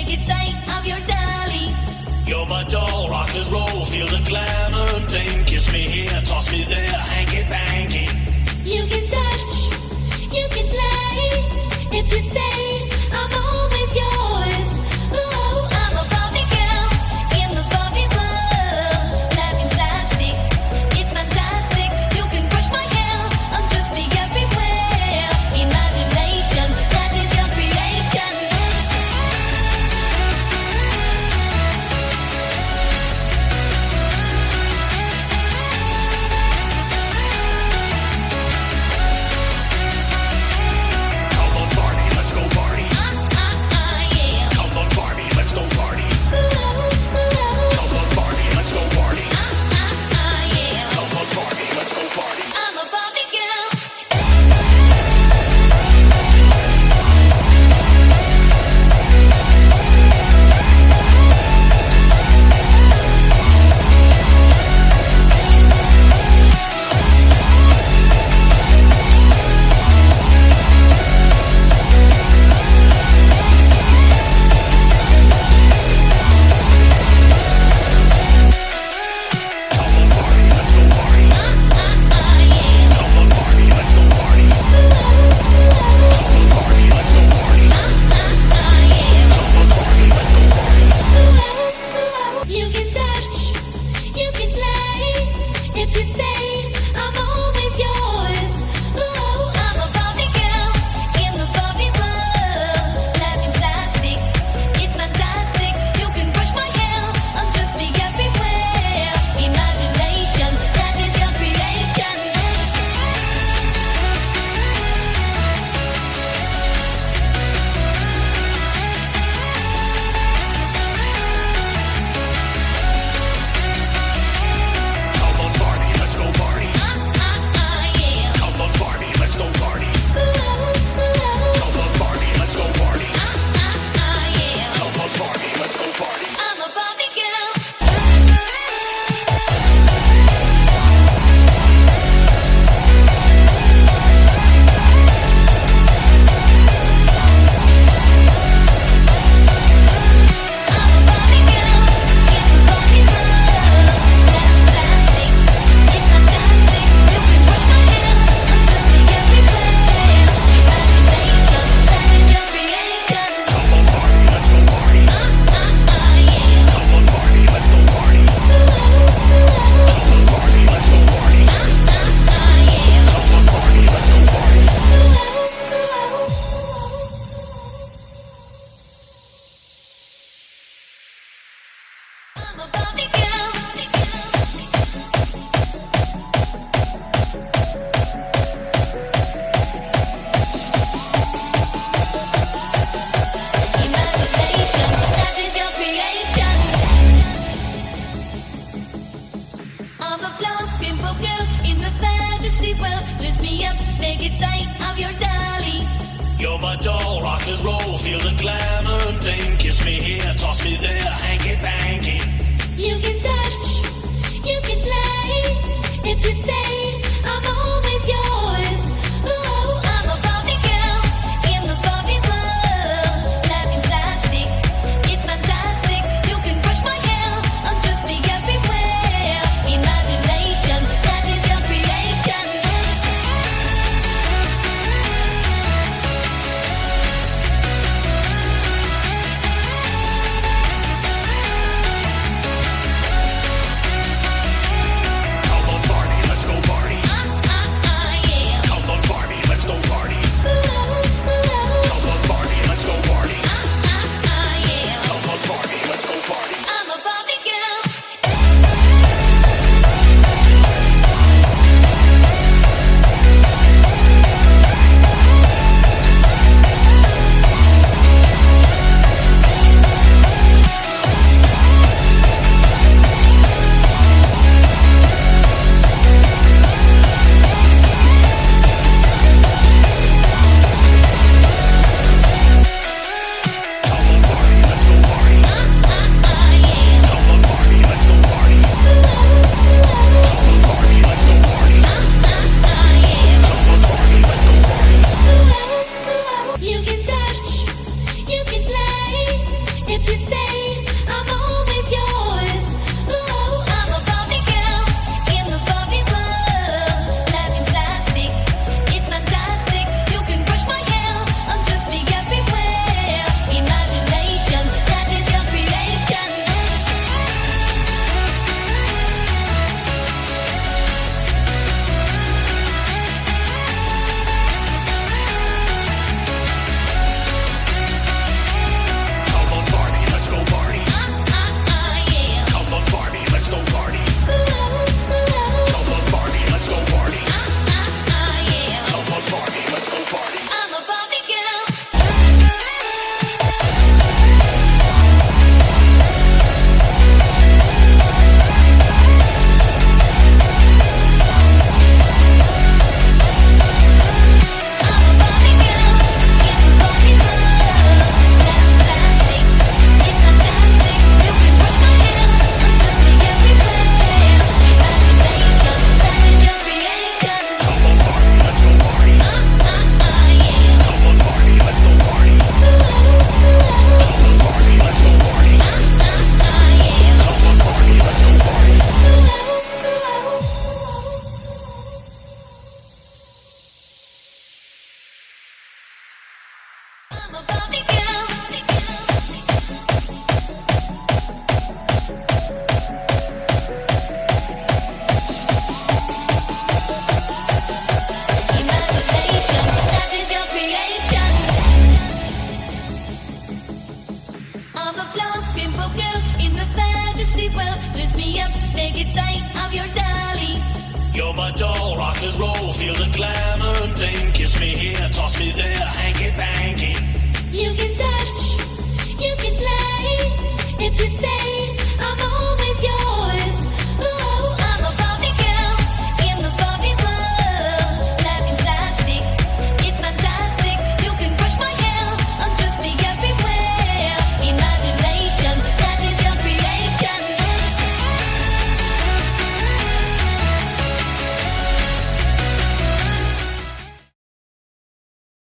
make it think I'm your dolly. You're my doll, rock and roll, feel the glamour and bling. Kiss me here, toss me there, hanky panky. You can touch, you can play. If you say I'm always yours. Ooh, I'm a Barbie girl in the Barbie world. Life fantastic, it's fantastic. You can brush my hair, undress me everywhere. Imagination, that is your creation. Come on, Barbie, let's go party. Yeah. Come on, Barbie, let's go party. Ooh, Come on, Barbie, let's go party. yeah. Come on, Barbie, let's go party. I'm a Barbie girl. Come on, Barbie, let's go party. Yeah. Come on, Barbie, let's go party. Come on, Barbie, let's go party. Come on, Barbie, let's go party. You can touch, you can play. If you say I'm always yours. Ooh, I'm a Barbie girl in the Barbie world. Life fantastic, it's fantastic. You can brush my hair, undress me everywhere. Imagination, that is your creation. Come on, Barbie, let's go party. Yeah. Come on, Barbie, let's go party. Come on, Barbie, let's go party. Yeah. Come on, Barbie, let's go party. I'm a Barbie girl. I'm a Barbie girl in the Barbie world. Life fantastic, it's fantastic. You can brush my hair, undress me everywhere. Imagination, that is your creation. Come on, Barbie, let's go party. Yeah. Come on, Barbie, let's go party. Come on, Barbie, let's go party. Yeah. Come on, Barbie, let's go party. I'm a Barbie girl. Imagination, that is your creation. I'm a fluffy Vogue girl in the fantasy world. Dress me up, make it think I'm your dolly. You're my doll, rock and roll, feel the glamour and bling. Kiss me here, toss me there, hanky panky. You can touch, you can play. If you say I'm always yours. Ooh, I'm a Barbie girl in the Barbie world. Life fantastic, it's fantastic. You can brush my hair, undress me everywhere. Imagination, that is your creation. Barbie girl. Imagination, that is your creation. I'm a floating girl in the fantasy world. Dress me up, make it tight, I'm your dolly. You're my